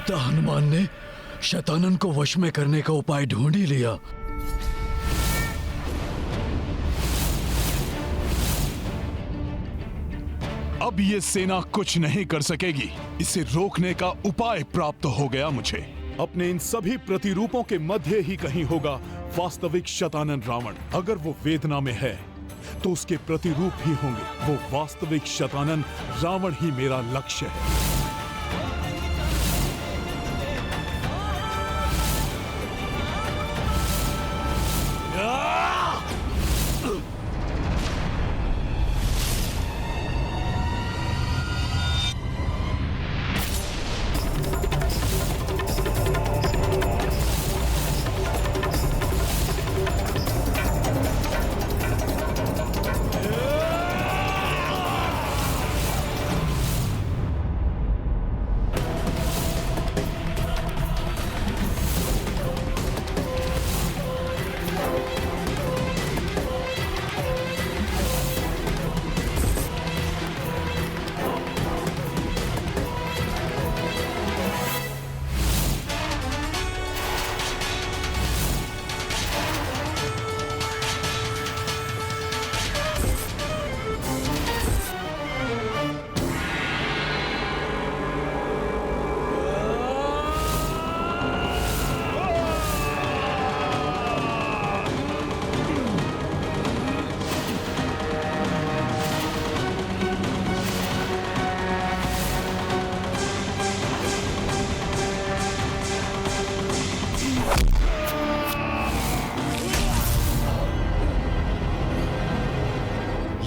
पिता हनुमान ने शैतानन को वश में करने का उपाय ढूंढ ही लिया। अब ये सेना कुछ नहीं कर सकेगी। इसे रोकने का उपाय प्राप्त हो गया मुझे। अपने इन सभी प्रतिरूपों के मध्य ही कहीं होगा वास्तविक शतानन रावण। अगर वो वेदना में है तो उसके प्रतिरूप ही होंगे। वो वास्तविक शतानन रावण ही मेरा लक्ष्य है।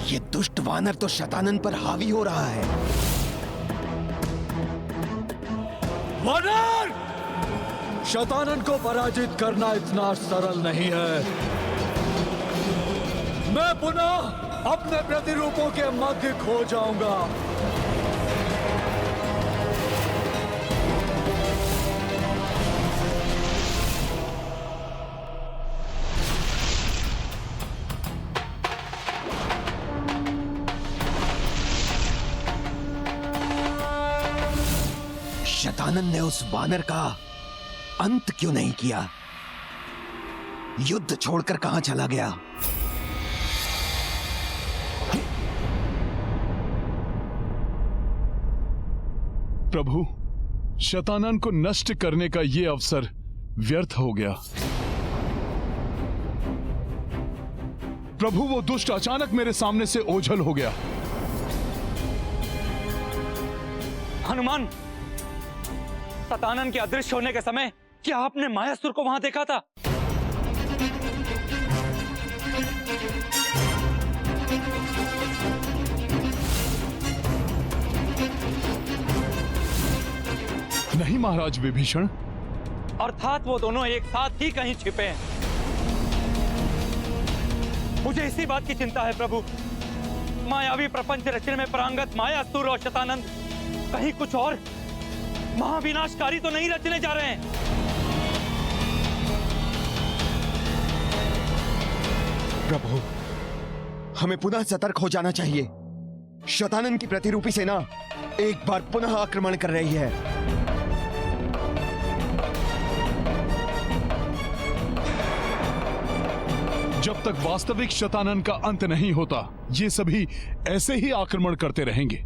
ये दुष्ट वानर तो शतानन पर हावी हो रहा है। वानर! शतानन को पराजित करना इतना सरल नहीं है। मैं पुनः अपने प्रतिरूपों के मध्य खो जाऊंगा। शतानन ने उस वानर का अंत क्यों नहीं किया? युद्ध छोड़कर कहां चला गया? प्रभु, शतानन को नष्ट करने का ये अवसर व्यर्थ हो गया। प्रभु, वो दुष्ट अचानक मेरे सामने से ओझल हो गया। हनुमान, शतानन के अदृश्य होने के समय क्या आपने मायासुर को वहां देखा था? नहीं महाराज विभीषण। अर्थात वो दोनों एक साथ ही कहीं छिपे हैं। मुझे इसी बात की चिंता है प्रभु। मायावी प्रपंच रचने में परांगत मायासुर और शतानंद कहीं कुछ और महाविनाशकारी तो नहीं रचने जा रहे हैं। प्रभु, हमें पुनः सतर्क हो जाना चाहिए। शतानन की प्रतिरूपी सेना एक बार पुनः आक्रमण कर रही है। जब तक वास्तविक शतानन का अंत नहीं होता, ये सभी ऐसे ही आक्रमण करते रहेंगे।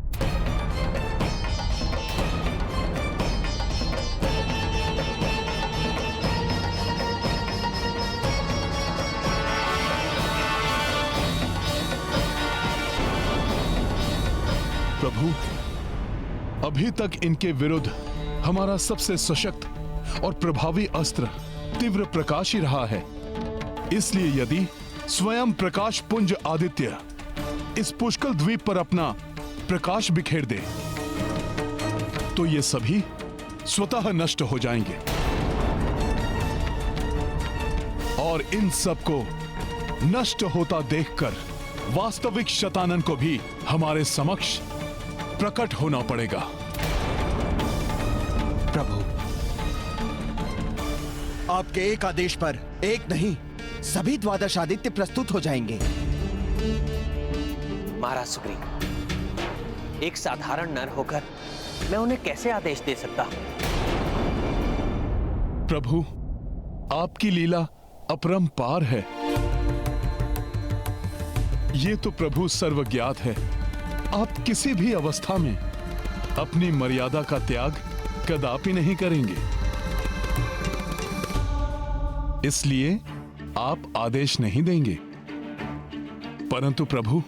प्रभु, अभी तक इनके विरुद्ध हमारा सबसे सशक्त और प्रभावी अस्त्र तीव्र प्रकाश ही रहा है। इसलिए यदि स्वयं प्रकाश पुंज आदित्य इस पुष्कल द्वीप पर अपना प्रकाश बिखेर दे तो ये सभी स्वतः नष्ट हो जाएंगे और इन सबको नष्ट होता देखकर वास्तविक शतानन को भी हमारे समक्ष प्रकट होना पड़ेगा। प्रभु, आपके एक आदेश पर एक नहीं सभी द्वादश आदित्य प्रस्तुत हो जाएंगे। महाराज सुग्रीव, एक साधारण नर होकर मैं उन्हें कैसे आदेश दे सकता हूं? प्रभु, आपकी लीला अपरंपार है। ये तो प्रभु सर्वज्ञात है। आप किसी भी अवस्था में अपनी मर्यादा का त्याग कदापि नहीं करेंगे। इसलिए आप आदेश नहीं देंगे, परंतु प्रभु,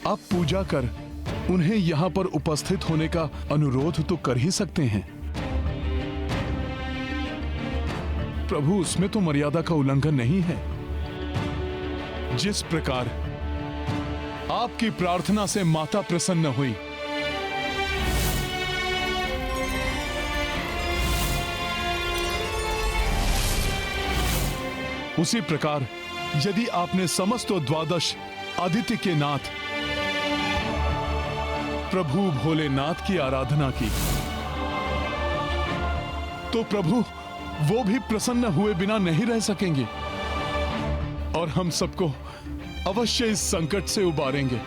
आप पूजा कर उन्हें यहां पर उपस्थित होने का अनुरोध तो कर ही सकते हैं। प्रभु, उसमें तो मर्यादा का उल्लंघन नहीं है। जिस प्रकार आपकी प्रार्थना से माता प्रसन्न हुई, उसी प्रकार यदि आपने समस्त द्वादश आदित्य के नाथ प्रभु भोलेनाथ की आराधना की, तो प्रभु वो भी प्रसन्न हुए बिना नहीं रह सकेंगे और हम सबको अवश्य इस संकट से उबारेंगे।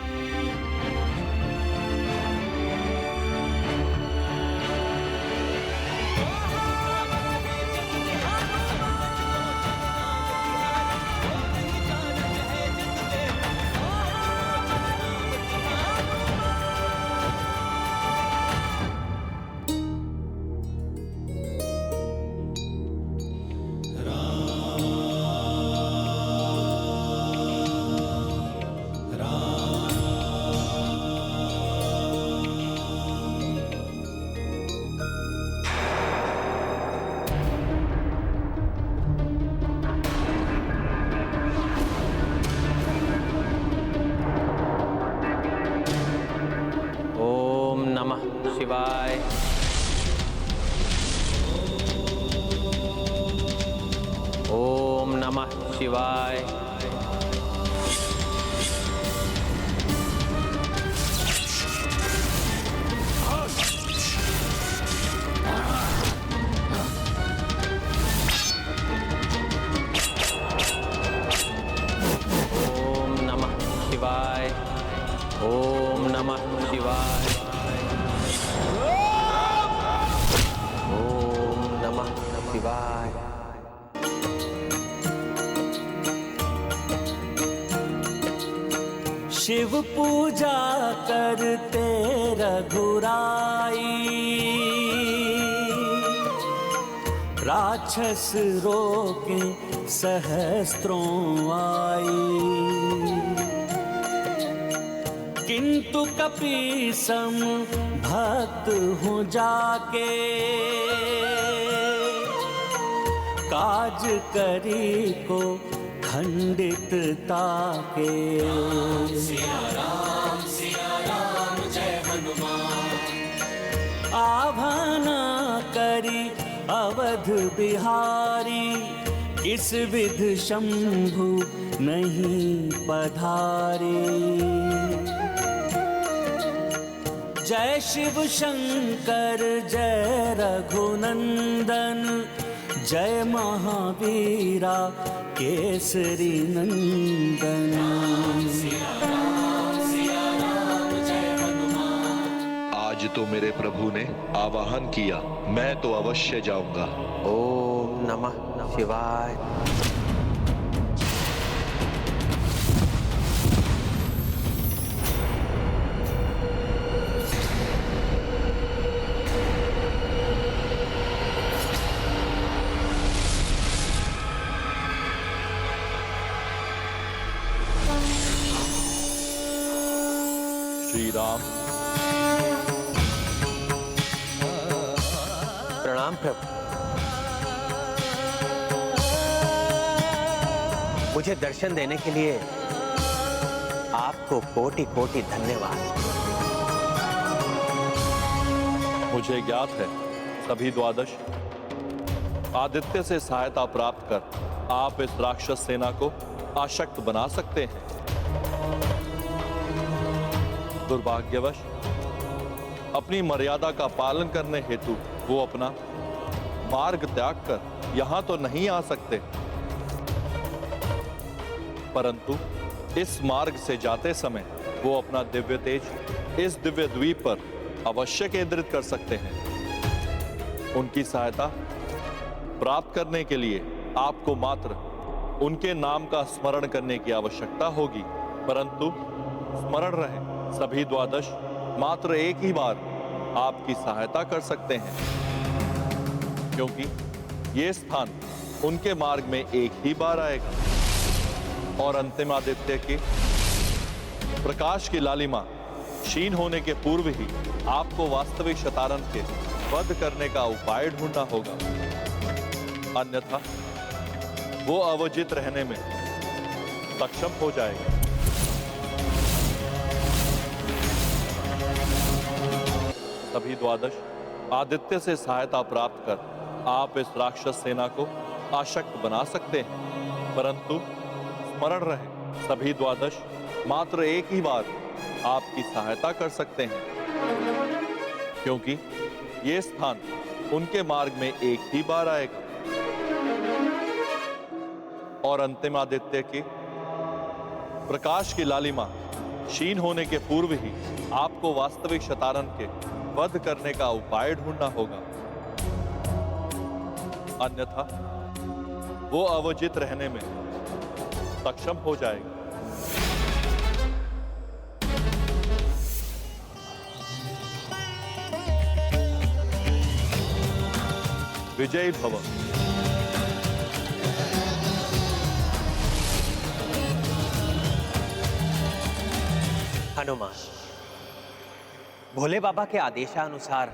शिवाय। ओम नमः शिवाय। ओम नमः शिवाय। ओम नमः शिवाय। ओम नमः शिवाय। शिव पूजा करते रघुराई, राक्षस रोके सहस्त्रों आई, किंतु कपीसम भक्त हूँ जाके, काज करी को खंडित ताके। सिया राम जय हनुमान, आभाना करी अवध बिहारी, किस विध शंभु नहीं पधारे। जय शिव शंकर जय रघुनंदन, जय महावीरा केसरी नंदन। आज तो मेरे प्रभु ने आवाहन किया, मैं तो अवश्य जाऊंगा। ओम नमः शिवाय। श्री राम। प्रणाम प्रभु। मुझे दर्शन देने के लिए आपको कोटि कोटि धन्यवाद। मुझे ज्ञात है सभी द्वादश आदित्य से सहायता प्राप्त कर आप इस राक्षस सेना को आशक्त बना सकते हैं। दुर्भाग्यवश अपनी मर्यादा का पालन करने हेतु वो अपना मार्ग त्याग कर यहां तो नहीं आ सकते, परंतु इस मार्ग से जाते समय वो अपना दिव्य तेज इस दिव्य द्वीप पर अवश्य केंद्रित कर सकते हैं। उनकी सहायता प्राप्त करने के लिए आपको मात्र उनके नाम का स्मरण करने की आवश्यकता होगी, परंतु स्मरण रहे सभी द्वादश मात्र एक ही बार आपकी सहायता कर सकते हैं, क्योंकि ये स्थान उनके मार्ग में एक ही बार आएगा और अंतिम आदित्य के प्रकाश की लालिमा क्षीण होने के पूर्व ही आपको वास्तविक शतानन के वध करने का उपाय ढूंढना होगा, अन्यथा वो अवजित रहने में सक्षम हो जाएगा। सभी द्वादश आदित्य से सहायता प्राप्त कर आप इस राक्षस सेना को आशक्त बना सकते हैं, परंतु स्मरण रहे सभी द्वादश मात्र एक ही बार आपकी सहायता कर सकते हैं, क्योंकि ये स्थान उनके मार्ग में एक ही बार आएगा और अंतिम आदित्य के प्रकाश की लालिमा क्षीण होने के पूर्व ही आपको वास्तविक शतानन के वध करने का उपाय ढूंढना होगा, अन्यथा वो अवजित रहने में सक्षम हो जाएगा। विजयी भव। हनुमान, भोले बाबा के आदेशानुसार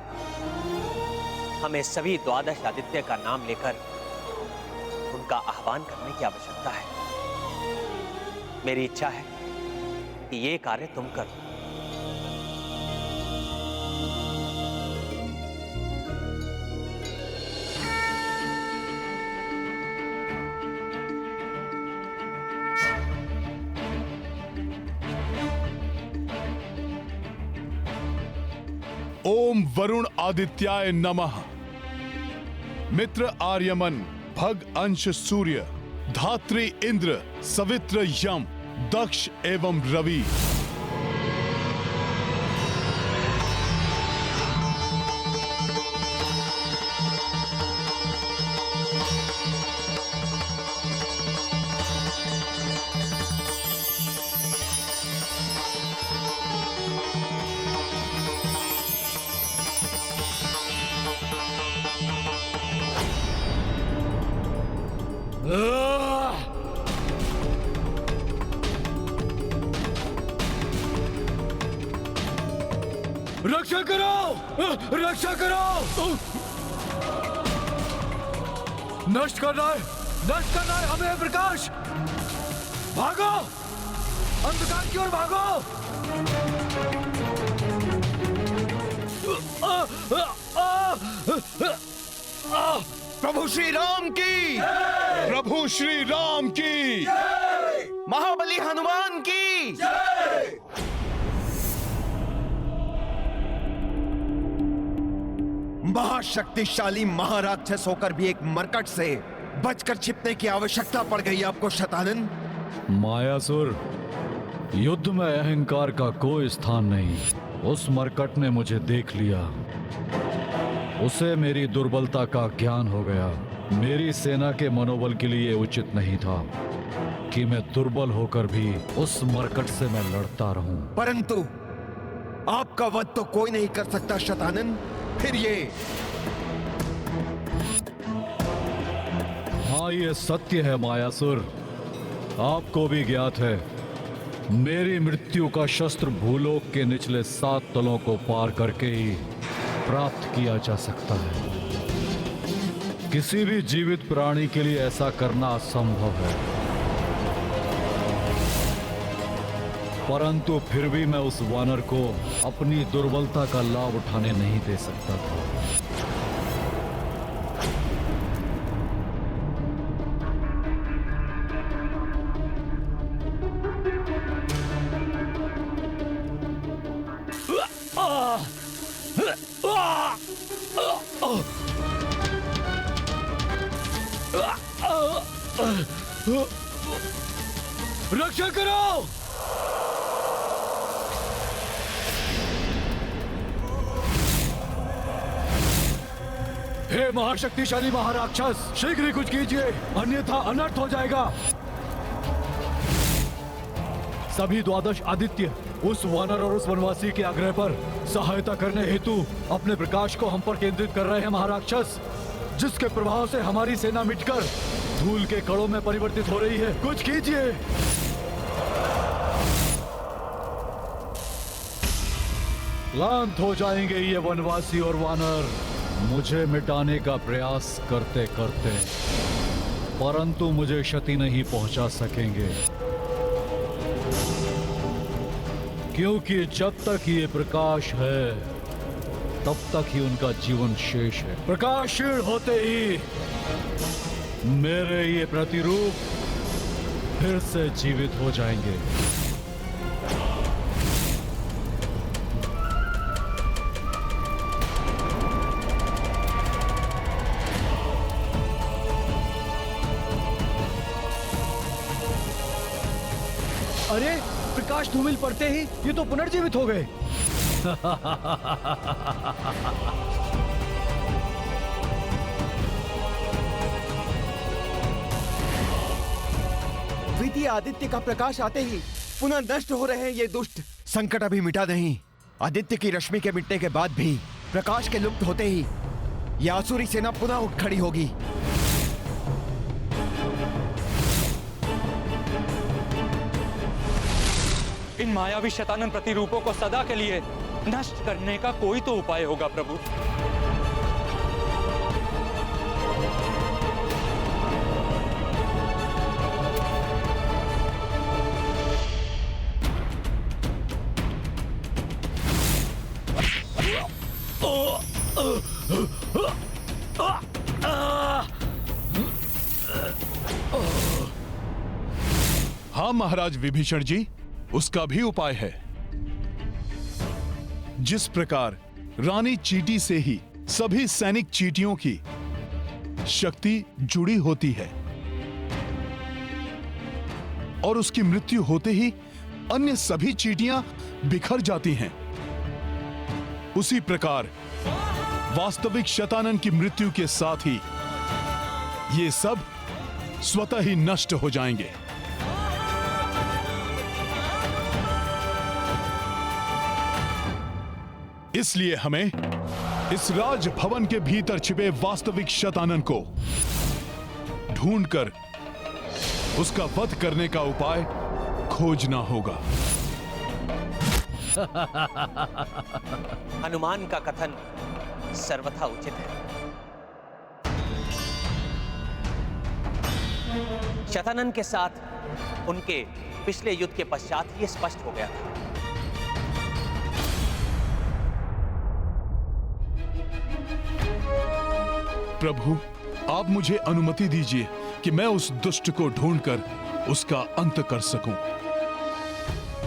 हमें सभी द्वादश आदित्य का नाम लेकर उनका आह्वान करने की आवश्यकता है। मेरी इच्छा है कि ये कार्य तुम करो। ओम वरुण आदित्याय नमः। मित्र आर्यमन, भग अंश सूर्य, धात्री इंद्र, सवित्र यम, दक्ष एवं रवि। रक्षा करो, रक्षा करो। नष्ट करना है हमें प्रकाश। भागो, अंधकार की ओर भागो। प्रभु श्री राम की, प्रभु श्री राम की, महाबली हनुमान की। महाशक्तिशाली महाराक्षस होकर भी एक मरकट से बचकर छिपने की आवश्यकता पड़ गई आपको शतानन। मायासुर, युद्ध में अहंकार का कोई स्थान नहीं। उस मरकट ने मुझे देख लिया, उसे मेरी दुर्बलता का ज्ञान हो गया। मेरी सेना के मनोबल के लिए उचित नहीं था कि मैं दुर्बल होकर भी उस मरकट से मैं लड़ता रहूं। परंतु आपका वध तो कोई नहीं कर सकता शतानन। फिर ये हाँ, ये सत्य है मायासुर। आपको भी ज्ञात है, मेरी मृत्यु का शस्त्र भूलोक के निचले 7 तलों को पार करके ही प्राप्त किया जा सकता है। किसी भी जीवित प्राणी के लिए ऐसा करना असंभव है, परंतु फिर भी मैं उस वानर को अपनी दुर्बलता का लाभ उठाने नहीं दे सकता था। रक्षा करो। हे महाशक्तिशाली महाराक्षस, शीघ्र ही कुछ कीजिए, अन्यथा अनर्थ हो जाएगा। सभी द्वादश आदित्य उस वानर और उस वनवासी के आग्रह पर सहायता करने हेतु अपने प्रकाश को हम पर केंद्रित कर रहे हैं महाराक्षस, जिसके प्रभाव से हमारी सेना मिटकर धूल के कणों में परिवर्तित हो रही है। कुछ कीजिए। क्लांत हो जाएंगे ये वनवासी और वानर मुझे मिटाने का प्रयास करते करते, परंतु मुझे क्षति नहीं पहुंचा सकेंगे, क्योंकि जब तक ये प्रकाश है तब तक ही उनका जीवन शेष है। प्रकाश क्षीण होते ही मेरे ये प्रतिरूप फिर से जीवित हो जाएंगे। अरे, प्रकाश धूमिल पड़ते ही ये तो पुनर्जीवित हो गए। द्वितीय आदित्य का प्रकाश आते ही पुनः नष्ट हो रहे हैं ये दुष्ट। संकट अभी मिटा नहीं। आदित्य की रश्मि के मिटने के बाद भी प्रकाश के लुप्त होते ही यह आसुरी सेना पुनः उठ खड़ी होगी। इन मायावी शैतानन प्रतिरूपों को सदा के लिए नष्ट करने का कोई तो उपाय होगा प्रभु। हाँ महाराज विभीषण जी, उसका भी उपाय है। जिस प्रकार रानी चींटी से ही सभी सैनिक चींटियों की शक्ति जुड़ी होती है और उसकी मृत्यु होते ही अन्य सभी चींटियां बिखर जाती हैं, उसी प्रकार वास्तविक शतानन की मृत्यु के साथ ही ये सब स्वतः ही नष्ट हो जाएंगे। इसलिए हमें इस राजभवन के भीतर छिपे वास्तविक शतानन को ढूंढकर उसका वध करने का उपाय खोजना होगा। हनुमान का कथन सर्वथा उचित है। शतानन के साथ उनके पिछले युद्ध के पश्चात ये स्पष्ट हो गया था। प्रभु, आप मुझे अनुमति दीजिए कि मैं उस दुष्ट को ढूंढकर उसका अंत कर सकूं।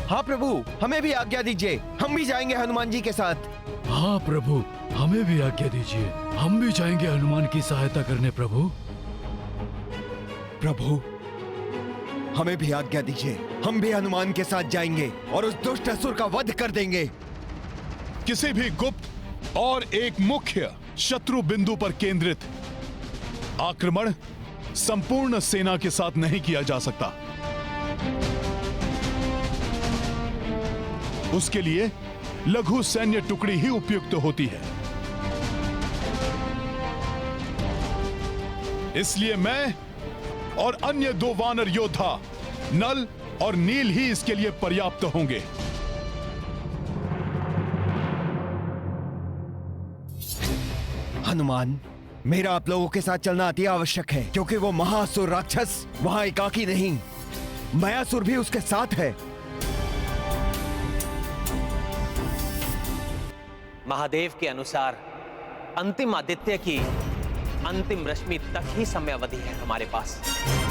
हाँ प्रभु, हमें भी आज्ञा दीजिए, हम भी जाएंगे हनुमान जी के साथ। हाँ प्रभु, हमें भी आज्ञा दीजिए, हम भी जाएंगे हनुमान की सहायता करने। प्रभु प्रभु, हमें भी आज्ञा दीजिए, हम भी हनुमान के साथ जाएंगे और उस दुष्ट असुर का वध कर देंगे। किसी भी गुप्त और एक मुख्य शत्रु बिंदु पर केंद्रित आक्रमण संपूर्ण सेना के साथ नहीं किया जा सकता। उसके लिए लघु सैन्य टुकड़ी ही उपयुक्त होती है। इसलिए मैं और अन्य 2 वानर योद्धा नल और नील ही इसके लिए पर्याप्त होंगे। हनुमान, मेरा आप लोगों के साथ चलना अति आवश्यक है, क्योंकि वो महासुर राक्षस वहां एकाकी नहीं, मायासुर भी उसके साथ है। महादेव के अनुसार अंतिम आदित्य की अंतिम रश्मि तक ही समयावधि है हमारे पास।